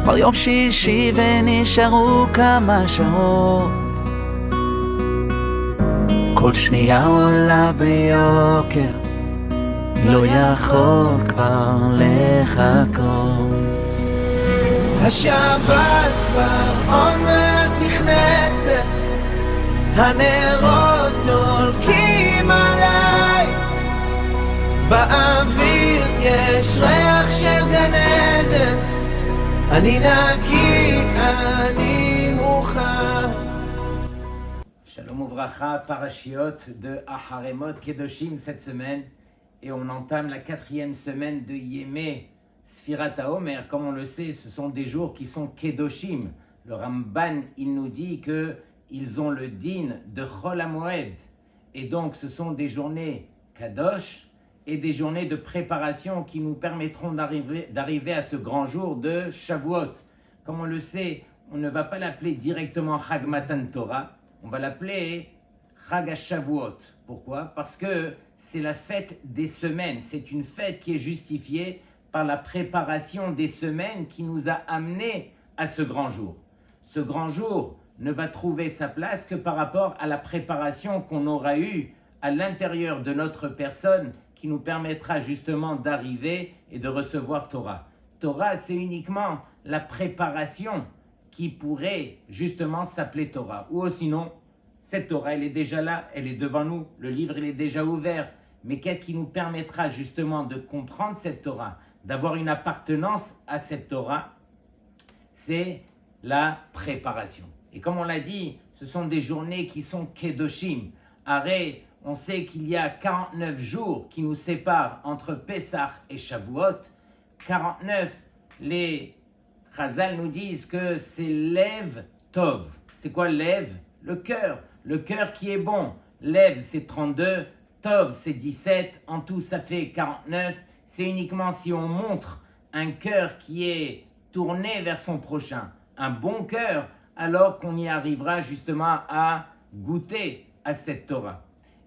כבר יום שישי ונשארו כמה שעות, כל שנייה עולה ביוקר, לא יכול כבר לחכות. השבת כבר עוד מעט נכנסת, הנרות דולקים עליי, באוויר יש ריח של גן עדן, אני נקי, אני מוכן. Shalom Ouvracha, parashiot de Aharemot Kedoshim cette semaine, et on entame la 4e semaine de Yemé Sfirat HaOmer. Comme on le sait, ce sont des jours qui sont Kedoshim. Le Ramban, il nous dit qu'ils ont le din de Chol HaMoed, et donc ce sont des journées Kadosh et des journées de préparation qui nous permettront d'arriver à ce grand jour de Shavuot. Comme on le sait, on ne va pas l'appeler directement Chag Matan Torah, on va l'appeler Chag HaShavuot. Pourquoi? Parce que c'est la fête des semaines. C'est une fête qui est justifiée par la préparation des semaines qui nous a amenés à ce grand jour. Ce grand jour ne va trouver sa place que par rapport à la préparation qu'on aura eue à l'intérieur de notre personne qui nous permettra justement d'arriver et de recevoir Torah. Torah, c'est uniquement la préparation qui pourrait justement s'appeler Torah. Ou sinon, cette Torah, elle est déjà là, elle est devant nous, le livre, il est déjà ouvert. Mais qu'est-ce qui nous permettra justement de comprendre cette Torah, d'avoir une appartenance à cette Torah? C'est la préparation. Et comme on l'a dit, ce sont des journées qui sont Kedoshim. Arrêt, on sait qu'il y a 49 jours qui nous séparent entre Pessah et Shavuot. 49, les Chazal nous disent que c'est Lev Tov. C'est quoi Lev? Le cœur qui est bon. Lev, c'est 32, Tov, c'est 17, en tout ça fait 49. C'est uniquement si on montre un cœur qui est tourné vers son prochain, un bon cœur, alors qu'on y arrivera justement à goûter à cette Torah.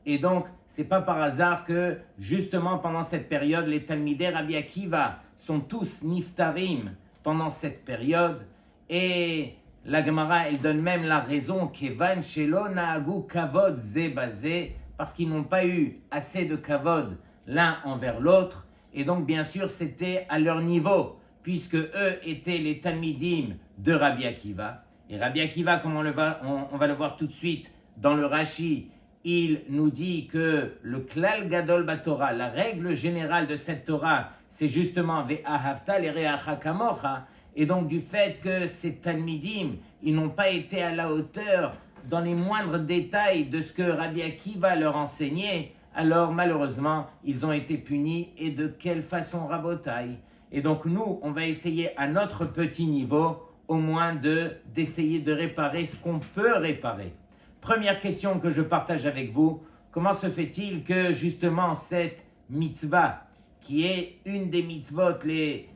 Et donc, c'est pas par hasard que justement pendant cette période, les Talmidei Rabbi Akiva sont tous niftarim pendant cette période. Et la Gemara, elle donne même la raison, Kevan shelo naagu kavod ze bazé, parce qu'ils n'ont pas eu assez de kavod l'un envers l'autre. Et donc, bien sûr, c'était à leur niveau, puisque eux étaient les Talmidim de Rabbi Akiva. Et Rabbi Akiva, comme on va le voir tout de suite dans le Rashi, il nous dit que le Klal Gadol Batorah, la règle générale de cette Torah, c'est justement Ve'ahavta l'ereacha kamocha. Et donc du fait que ces Talmidim, ils n'ont pas été à la hauteur dans les moindres détails de ce que Rabbi Akiva leur enseignait, alors malheureusement, ils ont été punis. Et de quelle façon, Rabotai? Et donc nous, on va essayer à notre petit niveau, au moins d'essayer de réparer ce qu'on peut réparer. Première question que je partage avec vous, comment se fait-il que justement cette mitzvah, qui est une des mitzvot les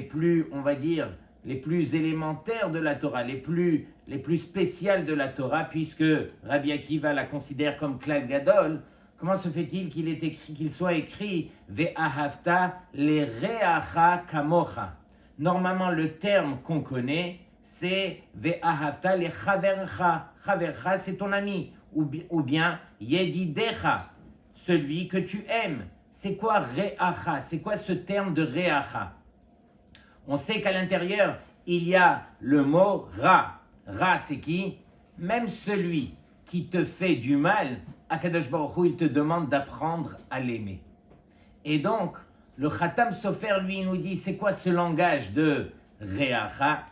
plus, on va dire, les plus élémentaires de la Torah, les plus spéciales de la Torah, puisque Rabbi Akiva la considère comme Klal Gadol, comment se fait-il qu'il soit écrit Ve'ahavta l'ereacha kamocha? Normalement, le terme qu'on connaît, c'est Ve'ahavta lechavercha. Chavercha, c'est ton ami. Ou bien Yedidecha, celui que tu aimes. C'est quoi Re'acha? C'est quoi ce terme de Re'acha? On sait qu'à l'intérieur, il y a le mot Ra. Ra, c'est qui? Même celui qui te fait du mal, Akadosh Baruch Hu, il te demande d'apprendre à l'aimer. Et donc, le Khatam Sofer, lui, nous dit, c'est quoi ce langage de Re'acha?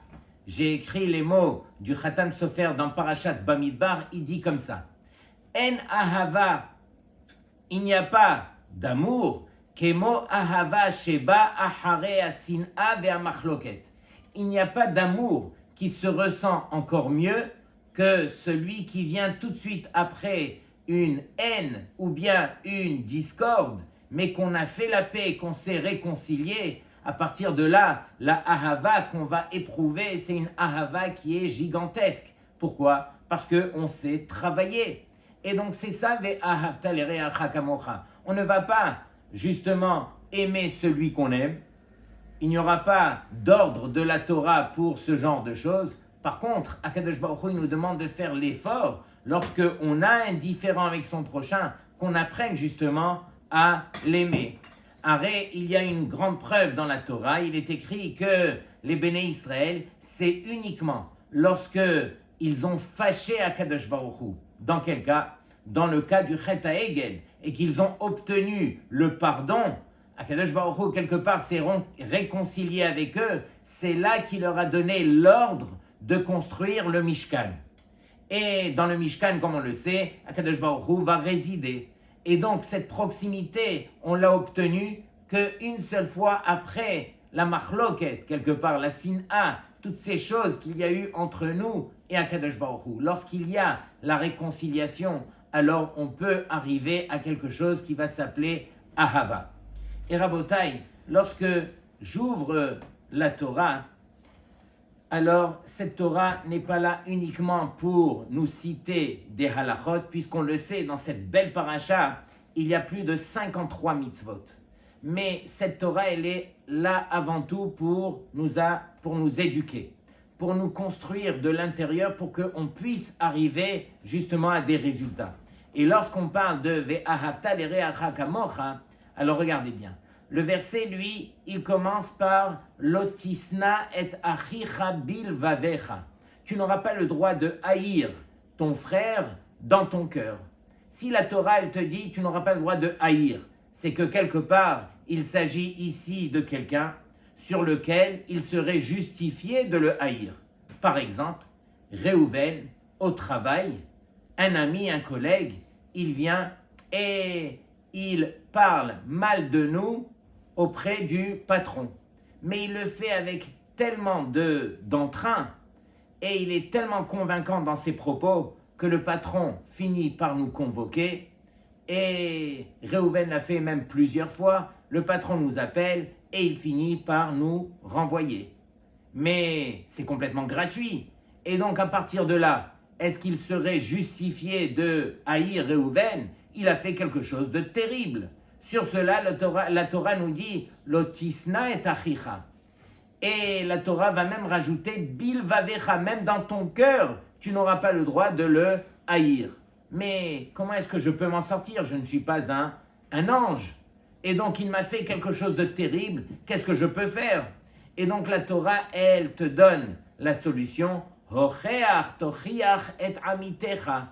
J'ai écrit les mots du Khatam Sofer dans Parashat Bamidbar, il dit comme ça. En ahava, il n'y a pas d'amour, kemo ahava sheba ahare asin'a ve'amachloket. Il n'y a pas d'amour qui se ressent encore mieux que celui qui vient tout de suite après une haine ou bien une discorde, mais qu'on a fait la paix, qu'on s'est réconcilié. À partir de là, la ahava qu'on va éprouver, c'est une ahava qui est gigantesque. Pourquoi? Parce qu'on sait travailler. Et donc c'est ça, ve'ahavta l'ereacha kamocha. On ne va pas justement aimer celui qu'on aime, il n'y aura pas d'ordre de la Torah pour ce genre de choses. Par contre, Akadosh Baruch Hu, il nous demande de faire l'effort lorsque on a un différend avec son prochain, qu'on apprenne justement à l'aimer. Arrête, il y a une grande preuve dans la Torah. Il est écrit que les Béné Israël, c'est uniquement lorsque ils ont fâché Akadosh Baruch Hu. Dans quel cas? Dans le cas du Chet HaEgel, et qu'ils ont obtenu le pardon. Akadosh Baruch Hu, quelque part, s'est réconcilié avec eux. C'est là qu'il leur a donné l'ordre de construire le Mishkan. Et dans le Mishkan, comme on le sait, Akadosh Baruch Hu va résider. Et donc, cette proximité, on l'a obtenue qu'une seule fois après la machloket, quelque part, la sin'a, toutes ces choses qu'il y a eu entre nous et Akadosh Baruch Hu. Lorsqu'il y a la réconciliation, alors on peut arriver à quelque chose qui va s'appeler Ahava. Et Rabotai, lorsque j'ouvre la Torah, alors cette Torah n'est pas là uniquement pour nous citer des halachot, puisqu'on le sait, dans cette belle paracha, il y a plus de 53 mitzvot. Mais cette Torah, elle est là avant tout pour nous éduquer, pour nous construire de l'intérieur, pour qu'on puisse arriver justement à des résultats. Et lorsqu'on parle de Ve'ahavta l'ereacha kamocha, alors regardez bien. Le verset, lui, il commence par Lotisna et achicha bilvavecha. Tu n'auras pas le droit de haïr ton frère dans ton cœur. Si la Torah, elle te dit, tu n'auras pas le droit de haïr, c'est que quelque part, il s'agit ici de quelqu'un sur lequel il serait justifié de le haïr. Par exemple, Réhouven, au travail, un ami, un collègue, il vient et il parle mal de nous auprès du patron. Mais il le fait avec tellement d'entrain et il est tellement convaincant dans ses propos que le patron finit par nous convoquer. Et Réhouven l'a fait même plusieurs fois. Le patron nous appelle et il finit par nous renvoyer. Mais c'est complètement gratuit. Et donc à partir de là, est-ce qu'il serait justifié de haïr Réhouven? Il a fait quelque chose de terrible. Sur cela, la Torah nous dit « Lotisna et achicha ». Et la Torah va même rajouter « Bilvavecha », même dans ton cœur, tu n'auras pas le droit de le haïr. Mais comment est-ce que je peux m'en sortir? Je ne suis pas un ange. Et donc il m'a fait quelque chose de terrible, qu'est-ce que je peux faire? Et donc la Torah, elle te donne la solution « Hocheach tochiach et amitecha ».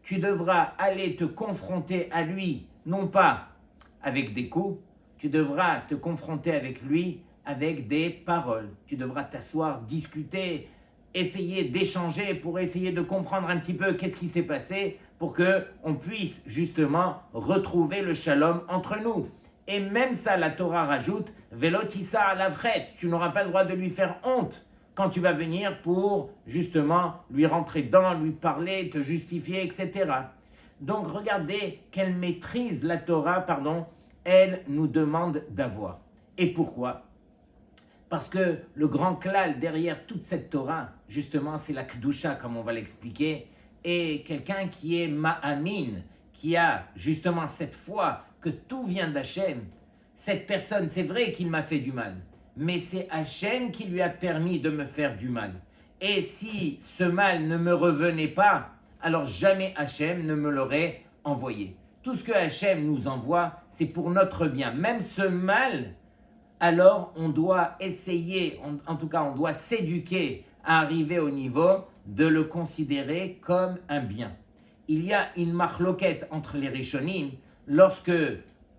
Tu devras aller te confronter à lui, non pas avec des coups, tu devras te confronter avec lui avec des paroles. Tu devras t'asseoir, discuter, essayer d'échanger pour essayer de comprendre un petit peu qu'est-ce qui s'est passé pour qu'on puisse justement retrouver le shalom entre nous. Et même ça, la Torah rajoute « Velotissa à la frette », tu n'auras pas le droit de lui faire honte quand tu vas venir pour justement lui rentrer dedans, lui parler, te justifier, etc. Donc regardez quelle maîtrise la Torah, elle nous demande d'avoir. Et pourquoi? Parce que le grand klal derrière toute cette Torah, justement, c'est la Kedusha, comme on va l'expliquer, et quelqu'un qui est ma'amin, qui a justement cette foi que tout vient d'Hachem. Cette personne, c'est vrai qu'il m'a fait du mal, mais c'est Hachem qui lui a permis de me faire du mal. Et si ce mal ne me revenait pas, alors jamais Hachem ne me l'aurait envoyé. Tout ce que Hachem nous envoie, c'est pour notre bien. Même ce mal, alors on doit essayer, en tout cas on doit s'éduquer à arriver au niveau de le considérer comme un bien. Il y a une machloquette entre les Rishonim, lorsque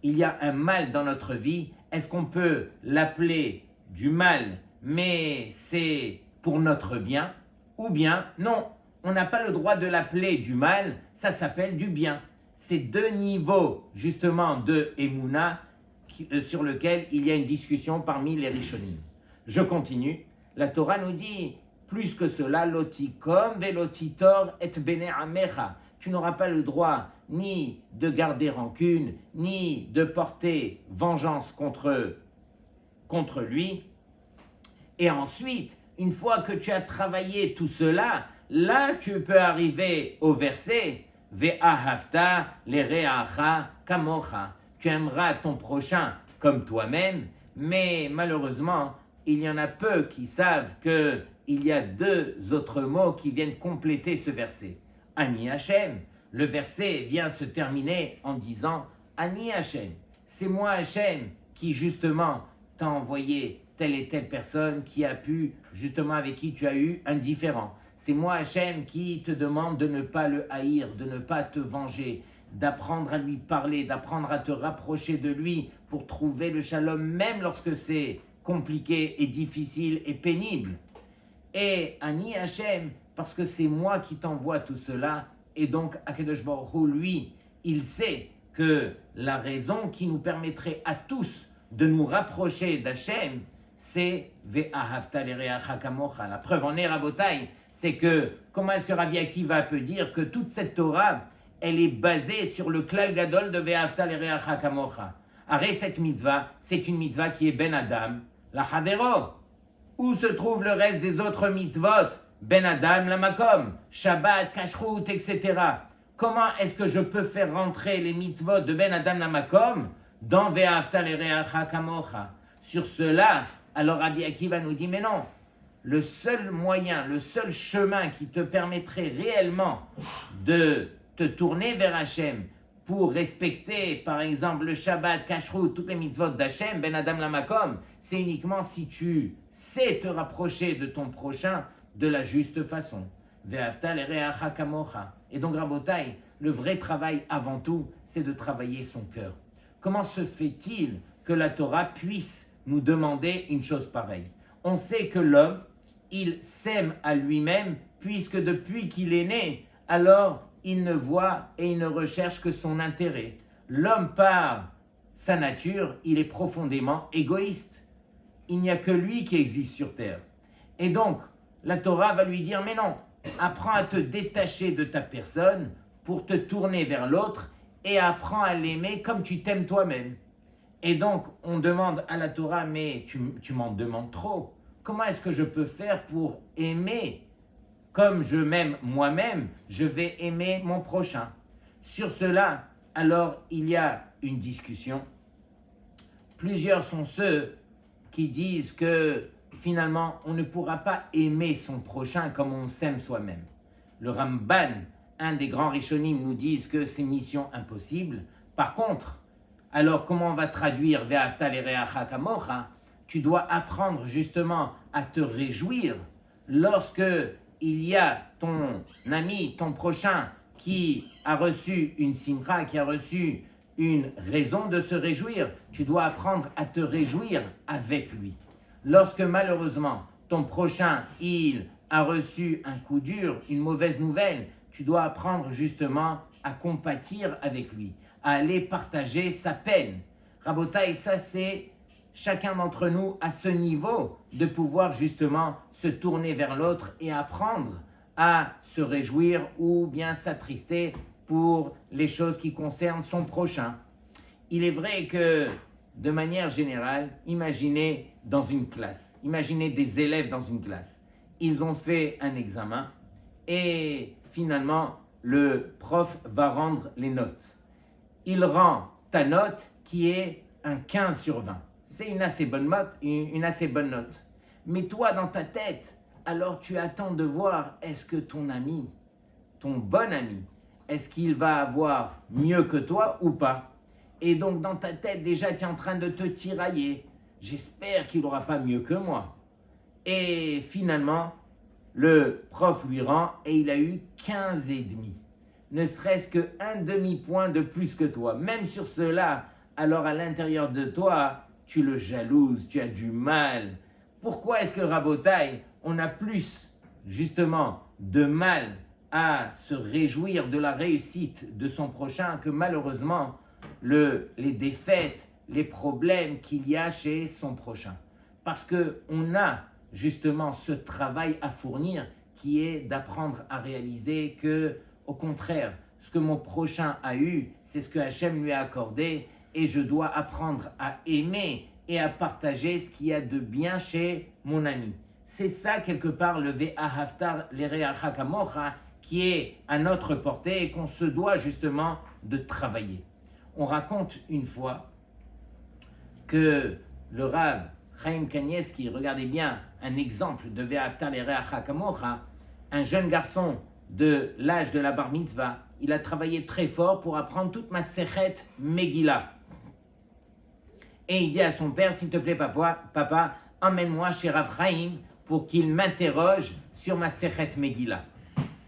il y a un mal dans notre vie, est-ce qu'on peut l'appeler du mal, mais c'est pour notre bien, ou bien non, on n'a pas le droit de l'appeler du mal, ça s'appelle du bien. C'est deux niveaux justement de Emouna sur lequel il y a une discussion parmi les Rishonim. Je continue, la Torah nous dit plus que cela, lotikom velotitor et bene amecha. Tu n'auras pas le droit ni de garder rancune, ni de porter vengeance contre lui. Et ensuite, une fois que tu as travaillé tout cela, là tu peux arriver au verset Ve'ahavta l'ereacha kamocha. Tu aimeras ton prochain comme toi-même. Mais malheureusement, il y en a peu qui savent qu'il y a deux autres mots qui viennent compléter ce verset. Ani Hashem, le verset vient se terminer en disant Ani Hashem, c'est moi Hashem qui justement t'a envoyé telle et telle personne qui a pu, justement avec qui tu as eu un différend. C'est moi Hashem qui te demande de ne pas le haïr, de ne pas te venger, d'apprendre à lui parler, d'apprendre à te rapprocher de lui pour trouver le shalom même lorsque c'est compliqué et difficile et pénible. Et Ani Hashem, parce que c'est moi qui t'envoie tout cela, et donc Akadosh Baruch Hu, lui, il sait que la raison qui nous permettrait à tous de nous rapprocher d'Hashem, c'est Ve'ahavta l'ereacha kamocha. La preuve en est, Rabotai, c'est que comment est-ce que Rabbi Akiva peut dire que toute cette Torah, elle est basée sur le klal gadol de Ve'ahavta l'ereacha kamocha. Arrête, cette mitzvah, c'est une mitzvah qui est Ben Adam, la Hadero. Où se trouve le reste des autres mitzvot? Ben Adam, la Makom, Shabbat, Kashrut, etc. Comment est-ce que je peux faire rentrer les mitzvot de Ben Adam, la Makom dans Ve'ahavta l'ereacha kamocha? Sur cela, alors Rabbi Akiva nous dit, mais non, le seul moyen, le seul chemin qui te permettrait réellement de te tourner vers Hachem pour respecter, par exemple, le Shabbat, Kashrut, toutes les mitzvot d'Hachem, Ben Adam Lamakom, c'est uniquement si tu sais te rapprocher de ton prochain de la juste façon. Ve'ahavta l'ereacha kamocha. Et donc, Rabotai, le vrai travail avant tout, c'est de travailler son cœur. Comment se fait-il que la Torah puisse nous demander une chose pareille? On sait que l'homme, il s'aime à lui-même, puisque depuis qu'il est né, alors il ne voit et il ne recherche que son intérêt. L'homme, par sa nature, il est profondément égoïste. Il n'y a que lui qui existe sur terre. Et donc, la Torah va lui dire, mais non, apprends à te détacher de ta personne pour te tourner vers l'autre et apprends à l'aimer comme tu t'aimes toi-même. Et donc, on demande à la Torah, mais tu m'en demandes trop. Comment est-ce que je peux faire pour aimer comme je m'aime moi-même, je vais aimer mon prochain? Sur cela, alors, il y a une discussion. Plusieurs sont ceux qui disent que finalement, on ne pourra pas aimer son prochain comme on s'aime soi-même. Le Ramban, un des grands Rishonim, nous disent que c'est mission impossible. Par contre, alors comment on va traduire Ve'ahavta l'ereacha kamocha? Tu dois apprendre justement à te réjouir lorsque il y a ton ami, ton prochain qui a reçu une simcha, qui a reçu une raison de se réjouir. Tu dois apprendre à te réjouir avec lui. Lorsque malheureusement ton prochain, il a reçu un coup dur, une mauvaise nouvelle, tu dois apprendre justement à compatir avec lui, à aller partager sa peine. Rabotai, ça c'est chacun d'entre nous à ce niveau de pouvoir justement se tourner vers l'autre et apprendre à se réjouir ou bien s'attrister pour les choses qui concernent son prochain. Il est vrai que de manière générale, imaginez dans une classe, imaginez des élèves dans une classe. Ils ont fait un examen et finalement le prof va rendre les notes. Il rend ta note qui est un 15 sur 20. C'est une assez bonne note. Mais toi, dans ta tête, alors tu attends de voir est-ce que ton ami, ton bon ami, est-ce qu'il va avoir mieux que toi ou pas? Et donc dans ta tête, déjà, tu es en train de te tirailler. J'espère qu'il n'aura pas mieux que moi. Et finalement, le prof lui rend et il a eu 15,5. Ne serait-ce qu'un demi-point de plus que toi. Même sur cela, alors à l'intérieur de toi, tu le jalouses, tu as du mal. Pourquoi est-ce que Rabotai, on a plus justement de mal à se réjouir de la réussite de son prochain que malheureusement les défaites, les problèmes qu'il y a chez son prochain? Parce qu'on a justement ce travail à fournir qui est d'apprendre à réaliser que, au contraire, ce que mon prochain a eu, c'est ce que Hachem lui a accordé et je dois apprendre à aimer et à partager ce qu'il y a de bien chez mon ami. C'est ça, quelque part, le Ve'ahavta l'ereacha kamocha qui est à notre portée et qu'on se doit justement de travailler. On raconte une fois que le Rav Chaim Kanievski, regardez bien un exemple de Ve'ahavta l'ereacha kamocha, un jeune garçon de l'âge de la bar mitzvah, il a travaillé très fort pour apprendre toute ma Sechet Megillah. Et il dit à son père, s'il te plaît papa, emmène-moi chez Rav Chaim pour qu'il m'interroge sur ma Sechet Megillah.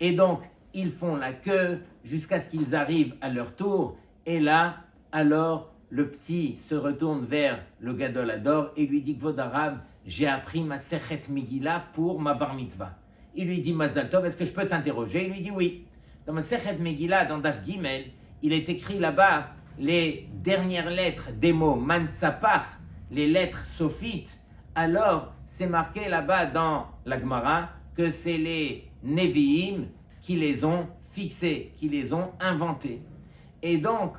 Et donc, ils font la queue jusqu'à ce qu'ils arrivent à leur tour. Et là, alors, le petit se retourne vers le Gadol Hador et lui dit, Kvod Harav, j'ai appris ma Sechet Megillah pour ma bar mitzvah. Il lui dit, Mazal Tov, est-ce que je peux t'interroger? Il lui dit oui. Dans ma Sechet Megillah, dans Daf Gimel, il est écrit là-bas les dernières lettres des mots Mansapach, les lettres sophites. Alors, c'est marqué là-bas dans la Gemara que c'est les Nevi'im qui les ont fixés, qui les ont inventés. Et donc,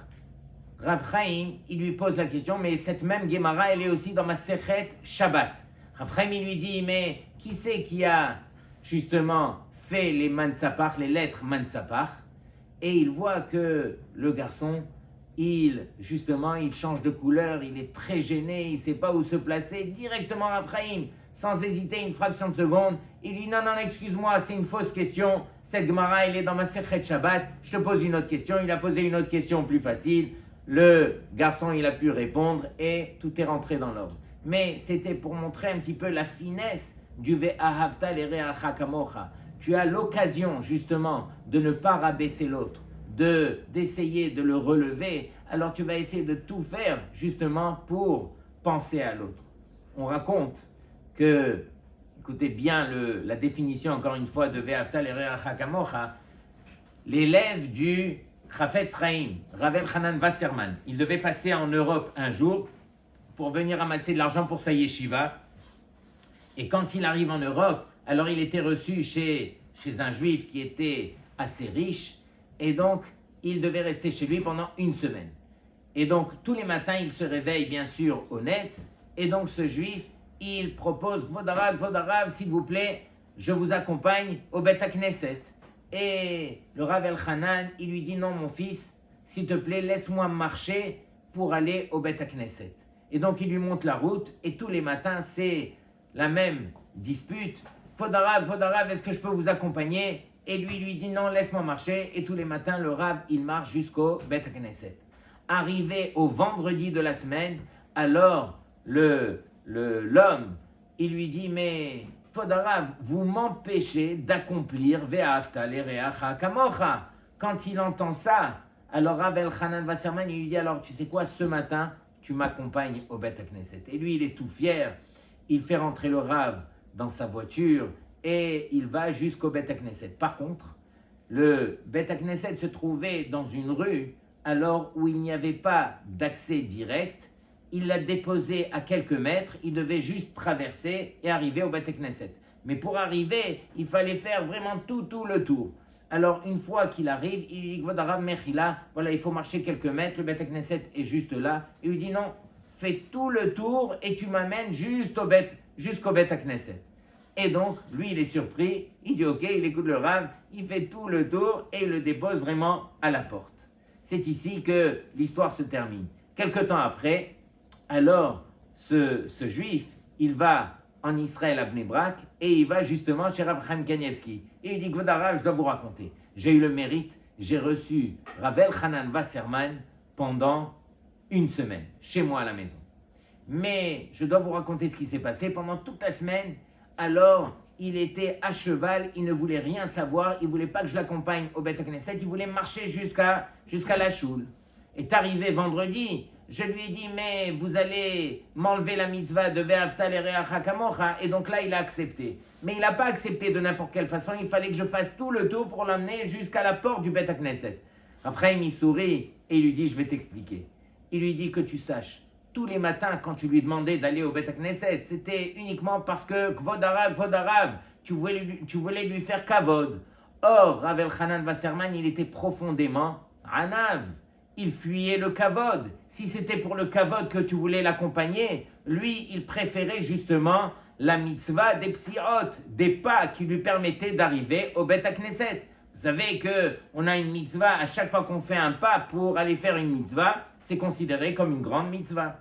Rav Chaim, il lui pose la question, mais cette même Gemara, elle est aussi dans ma Sechet Shabbat. Rav Chaim, il lui dit, mais qui c'est qui a justement fait les Mansapach, les lettres Mansapach? Et il voit que le garçon, il change de couleur, il est très gêné, il ne sait pas où se placer. Directement Rav Chaim, sans hésiter une fraction de seconde, il dit, non, excuse-moi, c'est une fausse question. Cette Gemara, elle est dans ma Sechet Shabbat. Je te pose une autre question. Il a posé une autre question plus facile. Le garçon, il a pu répondre et tout est rentré dans l'ordre. Mais c'était pour montrer un petit peu la finesse du Ve'ahavta l'ereacha kamocha. Tu as l'occasion, justement, de ne pas rabaisser l'autre, d'essayer de le relever. Alors tu vas essayer de tout faire, justement, pour penser à l'autre. On raconte que, écoutez bien la définition, encore une fois, de Ve'ahavta l'ereacha kamocha, l'élève du Chafetz Chaim, Rav Elchanan Wasserman, il devait passer en Europe un jour pour venir amasser de l'argent pour sa yeshiva. Et quand il arrive en Europe, alors il était reçu chez un juif qui était assez riche. Et donc, il devait rester chez lui pendant une semaine. Et donc, tous les matins, il se réveille, bien sûr, au Netz. Et donc, ce juif, il propose, Kvod Harav, s'il vous plaît, je vous accompagne au Bet HaKnesset. Et le Rav Elchanan, il lui dit, non, mon fils, s'il te plaît, laisse-moi marcher pour aller au Bet HaKnesset. Et donc, il lui montre la route. Et tous les matins, c'est la même dispute. Kvod Harav, est-ce que je peux vous accompagner? Et lui dit, non, laisse-moi marcher. Et tous les matins, le Rav, il marche jusqu'au Bet HaKnesset. Arrivé au vendredi de la semaine, alors, l'homme, il lui dit, mais Kvod Harav, vous m'empêchez d'accomplir Ve'ahavta l'ereacha kamocha. Quand il entend ça, alors Rav Elchanan Wasserman, il lui dit, alors tu sais quoi, ce matin, tu m'accompagnes au Bet HaKnesset. Et lui, il est tout fier. Il fait rentrer le Rav dans sa voiture et il va jusqu'au Bet HaKnesset. Par contre, le Bet HaKnesset se trouvait dans une rue alors où il n'y avait pas d'accès direct. Il l'a déposé à quelques mètres, il devait juste traverser et arriver au Bet HaKnesset. Mais pour arriver, il fallait faire vraiment tout le tour. Alors une fois qu'il arrive, il dit, Kvod Harav Mechila, voilà, il faut marcher quelques mètres, le Bet HaKnesset est juste là. Et il dit, non, fais tout le tour et tu m'amènes jusqu'au Bet HaKnesset. Et donc, lui, il est surpris, il dit, ok, il écoute le Rav, il fait tout le tour et il le dépose vraiment à la porte. C'est ici que l'histoire se termine. Quelque temps après, alors, ce juif, il va en Israël à Bnei Brak et il va justement chez Rav Chaim Kanievski. Et il dit, Kvod Harav, je dois vous raconter. J'ai eu le mérite, j'ai reçu Rav Elchanan Wasserman pendant une semaine, chez moi à la maison. Mais je dois vous raconter ce qui s'est passé pendant toute la semaine. Alors, il était à cheval, il ne voulait rien savoir, il ne voulait pas que je l'accompagne au Bet HaKnesset, il voulait marcher jusqu'à la choule. Est arrivé vendredi, je lui ai dit, mais vous allez m'enlever la mitzvah de Ve'ahavta l'ereacha kamocha, et donc là, il a accepté. Mais il n'a pas accepté de n'importe quelle façon, il fallait que je fasse tout le tour pour l'amener jusqu'à la porte du Bet HaKnesset. Après, il sourit et il lui dit, je vais t'expliquer. Il lui dit que tu saches, tous les matins, quand tu lui demandais d'aller au Bet HaKnesset, c'était uniquement parce que Kvod Harav, tu voulais lui faire kavod. Or, Rav Elchanan Wasserman, il était profondément anav. Il fuyait le kavod. Si c'était pour le kavod que tu voulais l'accompagner, lui, il préférait justement la mitzvah des psiot, des pas qui lui permettaient d'arriver au Bet HaKnesset. Vous savez qu'on a une mitzvah, à chaque fois qu'on fait un pas pour aller faire une mitzvah, c'est considéré comme une grande mitzvah.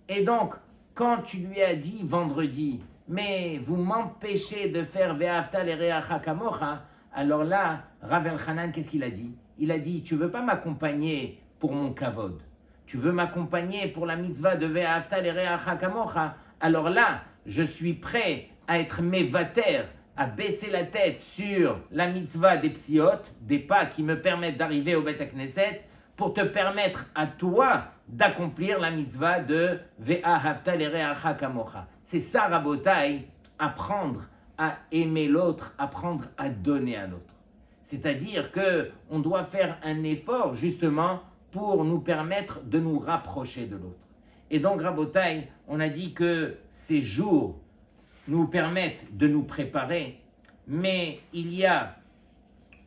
Et donc, quand tu lui as dit vendredi, mais vous m'empêchez de faire Ve'afta l'ereacha kamocha, alors là, Rav Elchanan, qu'est-ce qu'il a dit? Il a dit, tu veux pas m'accompagner pour mon kavod, tu veux m'accompagner pour la mitzvah de Ve'afta l'ereacha kamocha, alors là, je suis prêt à être mévater, à baisser la tête sur la mitzvah des psiot, des pas qui me permettent d'arriver au Beth Knesset, pour te permettre à toi d'accomplir la mitzvah de Ve'ahavta l'ereacha kamocha. C'est ça, Rabotai, apprendre à aimer l'autre, apprendre à donner à l'autre. C'est-à-dire qu'on doit faire un effort justement pour nous permettre de nous rapprocher de l'autre. Et donc, Rabotai, on a dit que ces jours nous permettent de nous préparer, mais il y a,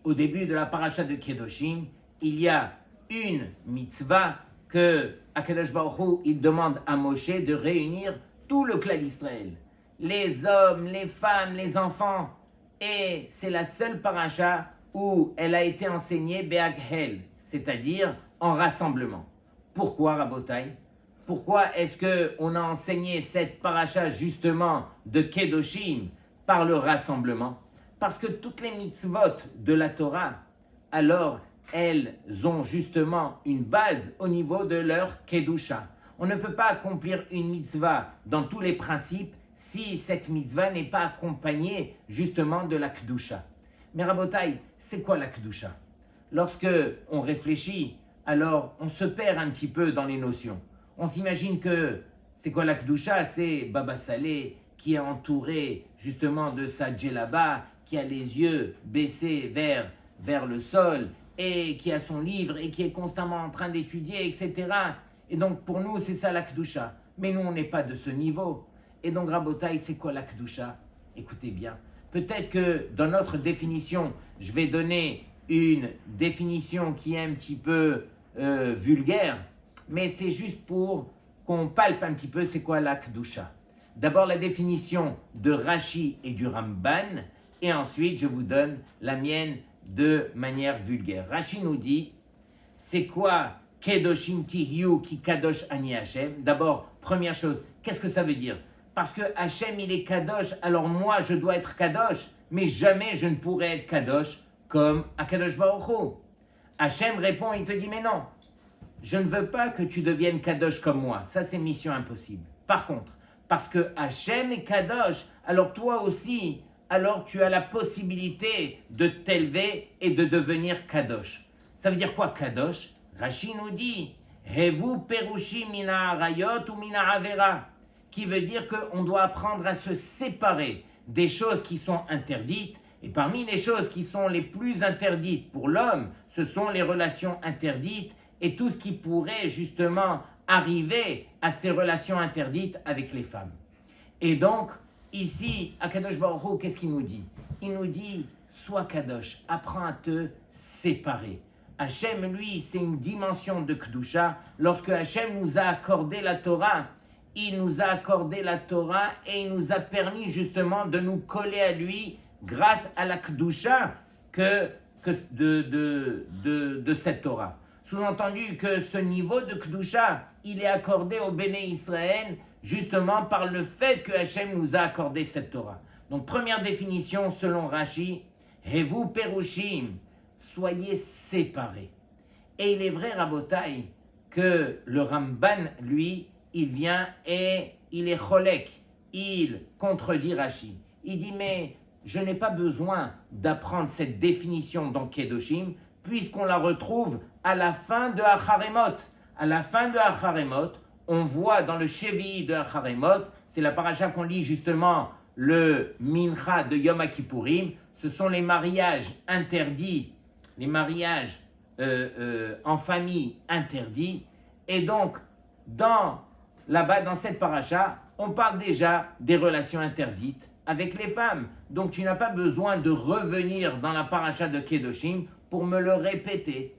au début de la paracha de Kedoshim, il y a une mitzvah que Akadosh Baruch Hu, il demande à Moshe de réunir tout le clan d'Israël, les hommes, les femmes, les enfants, et c'est la seule paracha où elle a été enseignée Be'akhel, c'est-à-dire en rassemblement. Pourquoi, Rabotai? Pourquoi est-ce qu'on a enseigné cette paracha justement de Kedoshim par le rassemblement? Parce que toutes les mitzvot de la Torah, alors elles ont justement une base au niveau de leur Kedusha. On ne peut pas accomplir une mitzvah dans tous les principes si cette mitzvah n'est pas accompagnée justement de la Kedusha. Mais Rabotai, c'est quoi la Kedusha? Lorsque on réfléchit, alors on se perd un petit peu dans les notions. On s'imagine que c'est quoi la Kedusha? C'est Baba Saleh qui est entouré justement de sa djellaba, qui a les yeux baissés vers le sol et qui a son livre et qui est constamment en train d'étudier, etc. Et donc pour nous, c'est ça la Kedusha. Mais nous, on n'est pas de ce niveau. Et donc Rabotai, c'est quoi la Kedusha? Écoutez bien. Peut-être que dans notre définition, je vais donner une définition qui est un petit peu vulgaire, mais c'est juste pour qu'on palpe un petit peu c'est quoi la Kedusha. D'abord la définition de Rashi et du Ramban, et ensuite je vous donne la mienne de manière vulgaire. Rashi nous dit, c'est quoi Kedoshim Tihyu ki Kadosh Ani Hashem? D'abord, première chose, qu'est-ce que ça veut dire? Parce que Hashem il est Kadosh, alors moi je dois être Kadosh, mais jamais je ne pourrai être Kadosh comme Akadosh Baruch Hu. Hashem répond, il te dit, mais non, je ne veux pas que tu deviennes Kadosh comme moi, ça c'est mission impossible. Par contre, parce que Hashem est Kadosh, alors toi aussi, alors tu as la possibilité de t'élever et de devenir Kadosh. Ça veut dire quoi Kadosh? Rashi nous dit, Hevu perushi mina arayot ou mina avera, qui veut dire qu'on doit apprendre à se séparer des choses qui sont interdites. Et parmi les choses qui sont les plus interdites pour l'homme, ce sont les relations interdites et tout ce qui pourrait justement arriver à ces relations interdites avec les femmes. Et donc, ici, à Kadosh Baruch Hu, qu'est-ce qu'il nous dit? Il nous dit, sois Kadosh, apprends à te séparer. Hachem, lui, c'est une dimension de Kedusha. Lorsque Hachem nous a accordé la Torah, il nous a accordé la Torah et il nous a permis justement de nous coller à lui grâce à la Kedusha de cette Torah. Sous-entendu que ce niveau de Kedusha, il est accordé au Béné Israël justement par le fait que Hachem nous a accordé cette Torah. Donc première définition selon Rashi, Hevu Perushim, soyez séparés. Et il est vrai, Rabotai, que le Ramban, lui, il vient et il est cholek, il contredit Rashi. Il dit, mais je n'ai pas besoin d'apprendre cette définition dans Kedoshim, puisqu'on la retrouve à la fin de Acharemot. À la fin de Acharemot, on voit dans le Shevi'i de Acharemot, c'est la paracha qu'on lit justement le Mincha de Yom Kippourim, ce sont les mariages interdits, les mariages en famille interdits, et donc là-bas dans cette paracha, on parle déjà des relations interdites avec les femmes. Donc tu n'as pas besoin de revenir dans la paracha de Kedoshim pour me le répéter.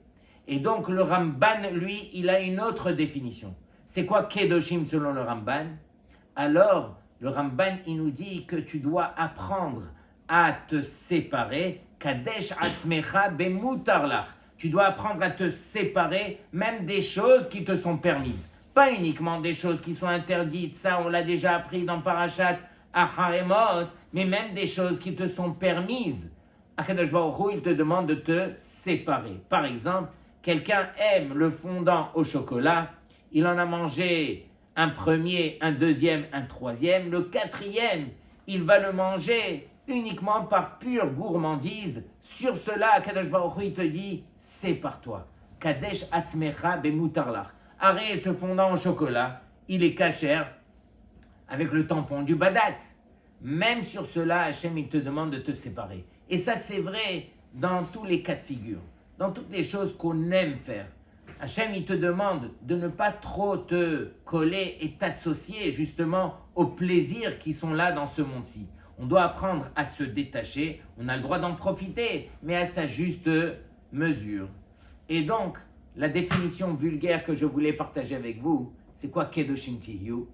Et donc le Ramban, lui, il a une autre définition. C'est quoi Kedoshim selon le Ramban? Alors, le Ramban, il nous dit que tu dois apprendre à te séparer. Kadesh atzmecha bemutarlach. Tu dois apprendre à te séparer même des choses qui te sont permises. pas uniquement des choses qui sont interdites, ça on l'a déjà appris dans Parashat Aharemot, mais même des choses qui te sont permises. Akadosh Baruch Hu, il te demande de te séparer. Par exemple, quelqu'un aime le fondant au chocolat, il en a mangé un premier, un deuxième, un troisième, le quatrième, il va le manger uniquement par pure gourmandise. Sur cela, Akadosh Baruch Hu, il te dit, sépare-toi. Kadesh atzmecha bemutarlach. Arrête ce fondant au chocolat, il est cachère avec le tampon du badatz. Même sur cela, Hachem, il te demande de te séparer. Et ça, c'est vrai dans tous les cas de figure, dans toutes les choses qu'on aime faire. Hachem, il te demande de ne pas trop te coller et t'associer justement aux plaisirs qui sont là dans ce monde-ci. On doit apprendre à se détacher, on a le droit d'en profiter, mais à sa juste mesure. Et donc, la définition vulgaire que je voulais partager avec vous, c'est quoi Kedoshim Tihiyu?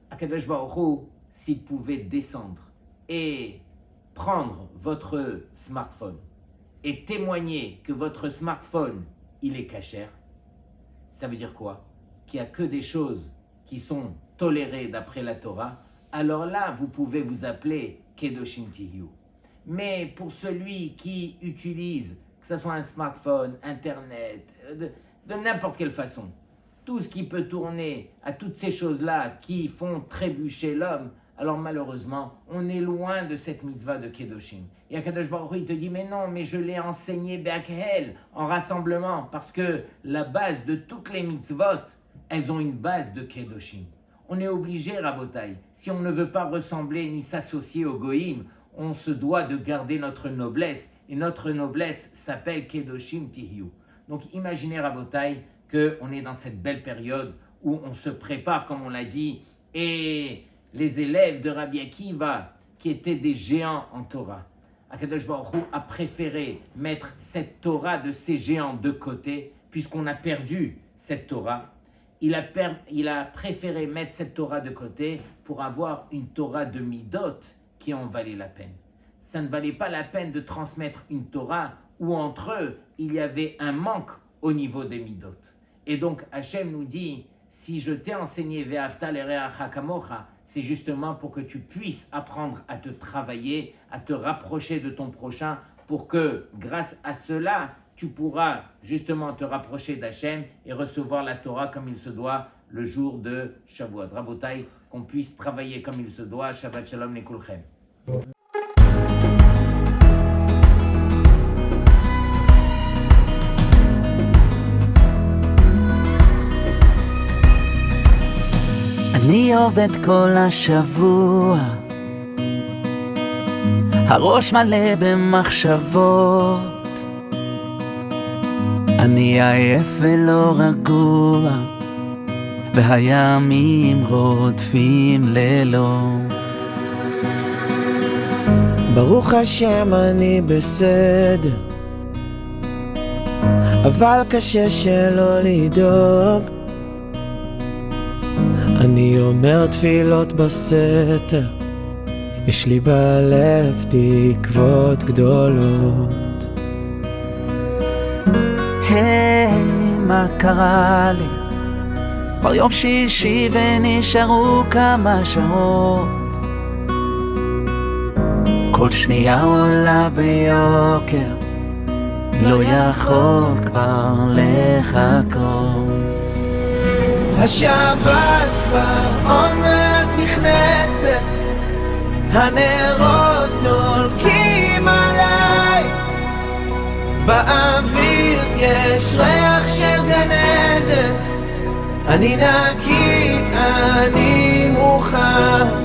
Akadosh Baruch Hu, s'il pouvait descendre et prendre votre smartphone et témoigner que votre smartphone, il est cachère, ça veut dire quoi? Qu'il n'y a que des choses qui sont tolérées d'après la Torah, alors là, vous pouvez vous appeler Kedoshim Tihiyu. Mais pour celui qui utilise, que ce soit un smartphone, Internet, de n'importe quelle façon, tout ce qui peut tourner à toutes ces choses-là qui font trébucher l'homme, alors malheureusement, on est loin de cette mitzvah de Kedoshim. Et Akadosh Baruch Hu, il te dit, mais non, mais je l'ai enseigné Be'akhel, en rassemblement, parce que la base de toutes les mitzvot, elles ont une base de Kedoshim. On est obligé, Rabotai, si on ne veut pas ressembler ni s'associer au Goïm, on se doit de garder notre noblesse, et notre noblesse s'appelle Kedoshim Tihiyu. Donc imaginez, Rabotai, qu'on est dans cette belle période où on se prépare, comme on l'a dit, et les élèves de Rabbi Akiva, qui étaient des géants en Torah, Akadosh Baruch Hu a préféré mettre cette Torah de ces géants de côté, puisqu'on a perdu cette Torah. Il a préféré mettre cette Torah de côté pour avoir une Torah de Midot qui en valait la peine. Ça ne valait pas la peine de transmettre une Torah où entre eux, il y avait un manque au niveau des Midot. Et donc Hachem nous dit, si je t'ai enseigné Ve'afta l'ereacha kamocha, c'est justement pour que tu puisses apprendre à te travailler, à te rapprocher de ton prochain, pour que grâce à cela, tu pourras justement te rapprocher d'Hachem et recevoir la Torah comme il se doit le jour de Shavuot. Rabotai, qu'on puisse travailler comme il se doit. Shabbat Shalom Lekulchem. אני עובד כל השבוע, הראש מלא במחשבות, אני עייף ולא רגוע, והימים רודפים לילות. ברוך השם אני בסדר, אבל קשה שלא לדאוג. אני אומר תפילות בסתר, יש לי בלב תקוות גדולות. היי, מה קרה לי? כבר יום שישי ונשארו כמה שעות, כל שנייה עולה ביוקר, לא יכול כבר לחכות. השבת כבר עוד מעט נכנסת, הנרות דולקים עליי, באוויר יש ריח של גן עדן, אני נקי, אני מוכן.